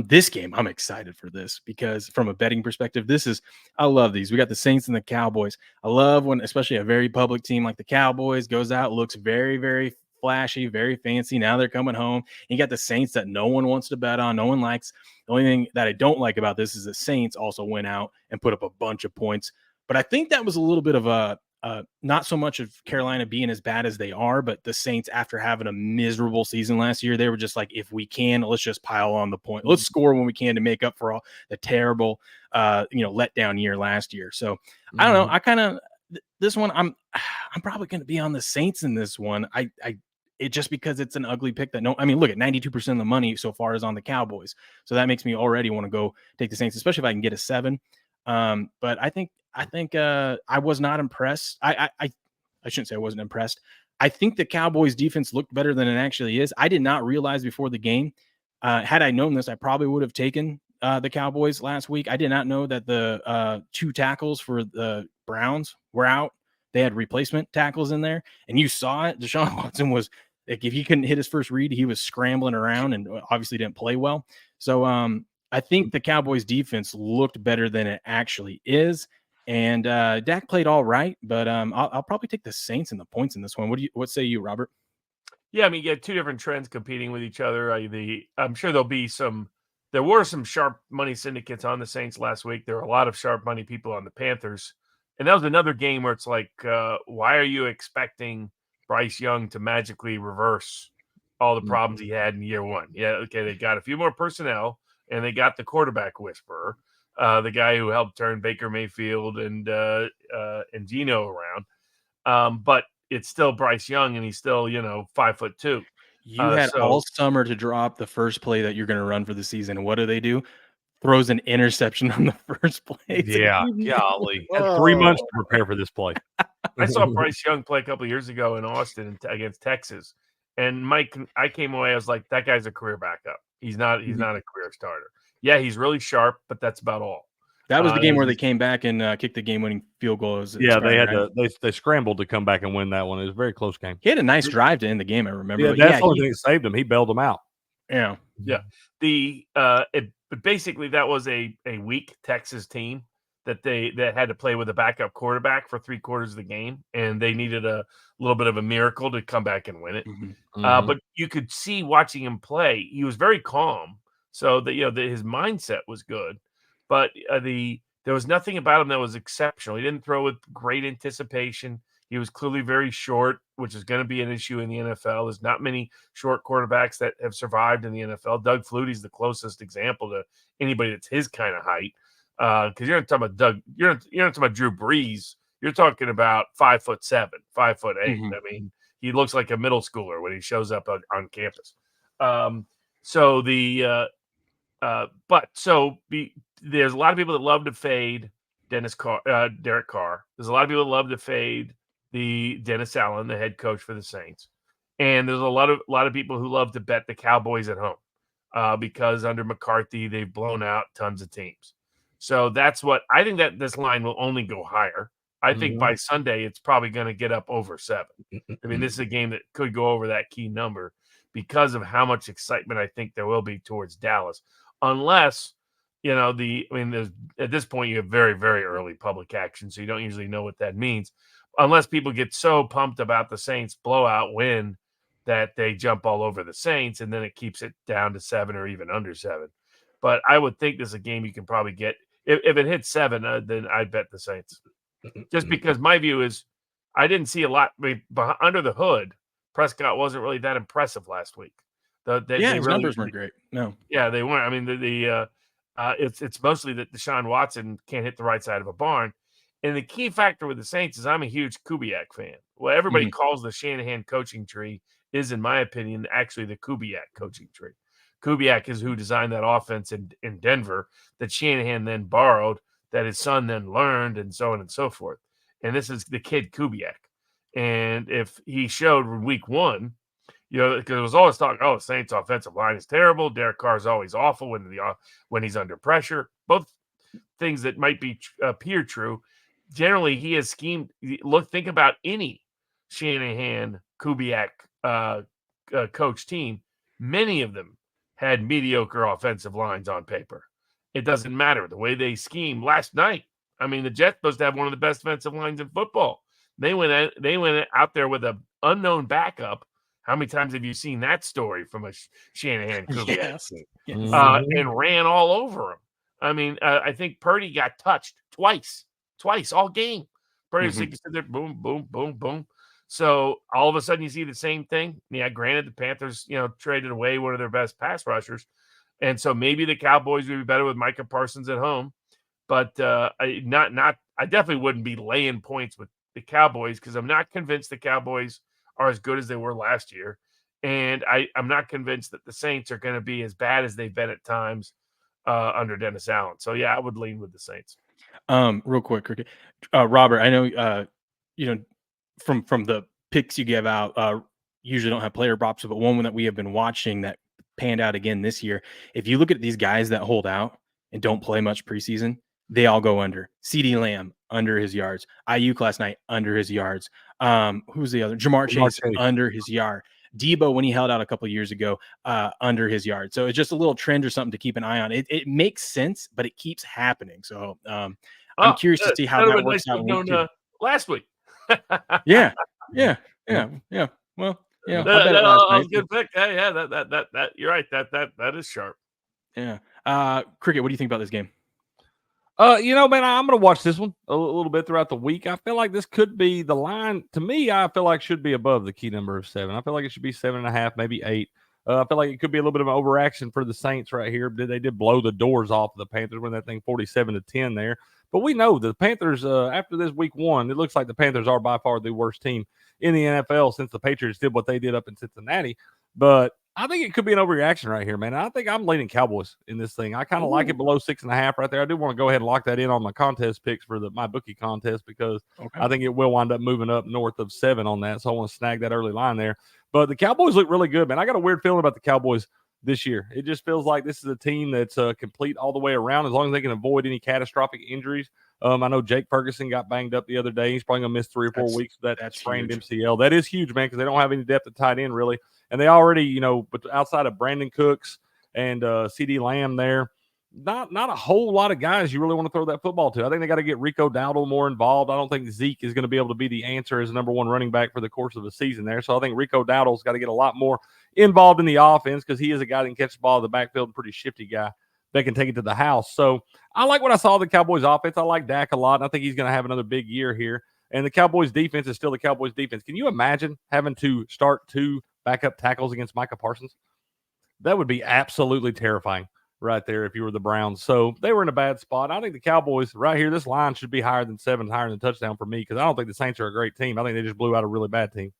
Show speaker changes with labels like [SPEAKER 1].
[SPEAKER 1] This game, I'm excited for this because from a betting perspective, I love these. We got the Saints and the Cowboys. I love when, especially a very public team like the Cowboys goes out, looks very, very flashy, very fancy. Now they're coming home. You got the Saints that no one wants to bet on, no one likes. The only thing that I don't like about this is the Saints also went out and put up a bunch of points. But I think that was a little bit of a not so much of Carolina being as bad as they are, but the Saints, after having a miserable season last year, they were just like, if we can, let's just pile on the point. Let's score when we can to make up for all the terrible, letdown year last year. So I don't know. I kind of this one, I'm probably going to be on the Saints in this one. It just because it's an ugly pick look at 92% of the money so far is on the Cowboys. So that makes me already want to go take the Saints, especially if I can get a 7. But I think I was not impressed. I shouldn't say I wasn't impressed. I think the Cowboys defense looked better than it actually is. I did not realize before the game. Had I known this, I probably would have taken the Cowboys last week. I did not know that the 2 tackles for the Browns were out. They had replacement tackles in there, and you saw it. Deshaun Watson was like, if he couldn't hit his first read, he was scrambling around and obviously didn't play well. So I think the Cowboys defense looked better than it actually is. And Dak played all right, but I'll probably take the Saints and the points in this one. What say you, Robert?
[SPEAKER 2] Yeah, I mean, you get 2 different trends competing with each other. I'm sure there were some sharp money syndicates on the Saints last week. There were a lot of sharp money people on the Panthers. And that was another game where it's like, why are you expecting Bryce Young to magically reverse all the problems he had in year 1? Yeah, okay, they got a few more personnel, and they got the quarterback whisperer, the guy who helped turn Baker Mayfield and Geno around. But it's still Bryce Young, and he's still, 5'2".
[SPEAKER 1] You had all summer to drop the first play that you're going to run for the season. And what do? Throws an interception on the first play.
[SPEAKER 3] Yeah, golly. Had 3 months to prepare for this play.
[SPEAKER 2] I saw Bryce Young play a couple of years ago in Austin against Texas. And Mike, I came away, I was like, that guy's a career backup. He's not a career starter. Yeah, he's really sharp, but that's about all.
[SPEAKER 1] That was the game where they came back and kicked the game-winning field goal.
[SPEAKER 3] They scrambled to come back and win that one. It was a very close game.
[SPEAKER 1] He had a nice drive to end the game, I remember.
[SPEAKER 3] Yeah, that's the only thing that saved him. He bailed them out.
[SPEAKER 1] Yeah.
[SPEAKER 2] Yeah. But basically that was a weak Texas team that had to play with a backup quarterback for 3/4 of the game, and they needed a little bit of a miracle to come back and win it. But you could see watching him play, he was very calm, so that his mindset was good. But there was nothing about him that was exceptional. He didn't throw with great anticipation. He was clearly very short, which is going to be an issue in the NFL. There's not many short quarterbacks that have survived in the NFL. Doug Flutie's the closest example to anybody that's his kind of height. Because you're not talking about you're not talking about Drew Brees. You're talking about 5'7", 5'8". I mean, he looks like a middle schooler when he shows up on campus. There's a lot of people that love to fade Derek Carr. There's a lot of people that love to fade the Dennis Allen, the head coach for the Saints, and there's a lot of people who love to bet the Cowboys at home because under McCarthy they've blown out tons of teams. So that's what I think, that this line will only go higher. I think by Sunday it's probably going to get up over 7. I mean, this is a game that could go over that key number because of how much excitement I think there will be towards Dallas, unless. At this point you have very, very early public action, so you don't usually know what that means unless people get so pumped about the Saints blowout win that they jump all over the Saints, and then it keeps it down to 7 or even under 7. But I would think this is a game you can probably get. If it hits 7, then I'd bet the Saints. Just because my view is I didn't see a lot. Under the hood, Prescott wasn't really that impressive last week.
[SPEAKER 1] His numbers weren't great. No.
[SPEAKER 2] Yeah, they weren't. I mean, it's mostly that Deshaun Watson can't hit the right side of a barn. And the key factor with the Saints is I'm a huge Kubiak fan. What everybody calls the Shanahan coaching tree is, in my opinion, actually the Kubiak coaching tree. Kubiak is who designed that offense in Denver that Shanahan then borrowed, that his son then learned, and so on and so forth. And this is the kid Kubiak. And if he showed in week 1, because it was always talk, the Saints' offensive line is terrible. Derek Carr is always awful when he's under pressure. Both things that might appear true. Generally, he has schemed. Think about any Shanahan Kubiak coach team. Many of them had mediocre offensive lines on paper. It doesn't matter the way they schemed last night. I mean, the Jets supposed to have one of the best defensive lines in football. They went out there with an unknown backup. How many times have you seen that story from a Shanahan Kubiak
[SPEAKER 1] Yes.
[SPEAKER 2] team?
[SPEAKER 1] Yes.
[SPEAKER 2] And ran all over him. I mean, I think Purdy got touched twice all game. Purdy was sitting there, boom, boom, boom, boom. So all of a sudden you see the same thing. Yeah, granted the Panthers, traded away one of their best pass rushers. And so maybe the Cowboys would be better with Micah Parsons at home. But I definitely wouldn't be laying points with the Cowboys because I'm not convinced the Cowboys are as good as they were last year. And I'm not convinced that the Saints are going to be as bad as they've been at times under Dennis Allen. So, yeah, I would lean with the Saints.
[SPEAKER 1] Real quick, Cricket. Robert, I know, from the picks you give out, usually don't have player props, but one that we have been watching that panned out again this year. If you look at these guys that hold out and don't play much preseason, they all go under. CeeDee Lamb under his yards. Ayuk last night under his yards. Who's the other? Jamar Chase under his yard. Debo, when he held out a couple of years ago, under his yard. So it's just a little trend or something to keep an eye on. It makes sense, but it keeps happening. So I'm curious to see how that works out in week 2.
[SPEAKER 2] Last week.
[SPEAKER 1] Yeah. Well, I bet it last
[SPEAKER 2] That
[SPEAKER 1] night.
[SPEAKER 2] was a good pick. Yeah, that you're right. That is sharp.
[SPEAKER 1] Yeah. Cricket, what do you think about this game?
[SPEAKER 3] Man, I'm going to watch this one a little bit throughout the week. I feel like this could be the line. To me, I feel like should be above the key number of 7. I feel like it should be 7.5, maybe 8. I feel like it could be a little bit of an overaction for the Saints right here. They did blow the doors off of the Panthers when that thing 47-10 there. But we know the Panthers, after this week 1, it looks like the Panthers are by far the worst team in the NFL since the Patriots did what they did up in Cincinnati. But I think it could be an overreaction right here, man. I think I'm leaning Cowboys in this thing. I kind of like it below 6.5 right there. I do want to go ahead and lock that in on my contest picks for my bookie contest because I think it will wind up moving up north of 7 on that. So I want to snag that early line there. But the Cowboys look really good, man. I got a weird feeling about the Cowboys this year. It just feels like this is a team that's complete all the way around as long as they can avoid any catastrophic injuries. I know Jake Ferguson got banged up the other day. He's probably going to miss 3 or 4 weeks with that sprained MCL. That is huge, man, because they don't have any depth at tight end, really. And they already, but outside of Brandon Cooks and CeeDee Lamb there, not a whole lot of guys you really want to throw that football to. I think they got to get Rico Dowdle more involved. I don't think Zeke is going to be able to be the answer as number 1 running back for the course of the season there. So I think Rico Dowdle's got to get a lot more involved in the offense because he is a guy that can catch the ball in the backfield, a pretty shifty guy that can take it to the house. So I like what I saw of the Cowboys offense. I like Dak a lot. And I think he's going to have another big year here. And the Cowboys defense is still the Cowboys defense. Can you imagine having to start 2 backup tackles against Micah Parsons? That would be absolutely terrifying right there if you were the Browns. So they were in a bad spot. I think the Cowboys right here, this line should be higher than 7, higher than touchdown for me because I don't think the Saints are a great team. I think they just blew out a really bad team.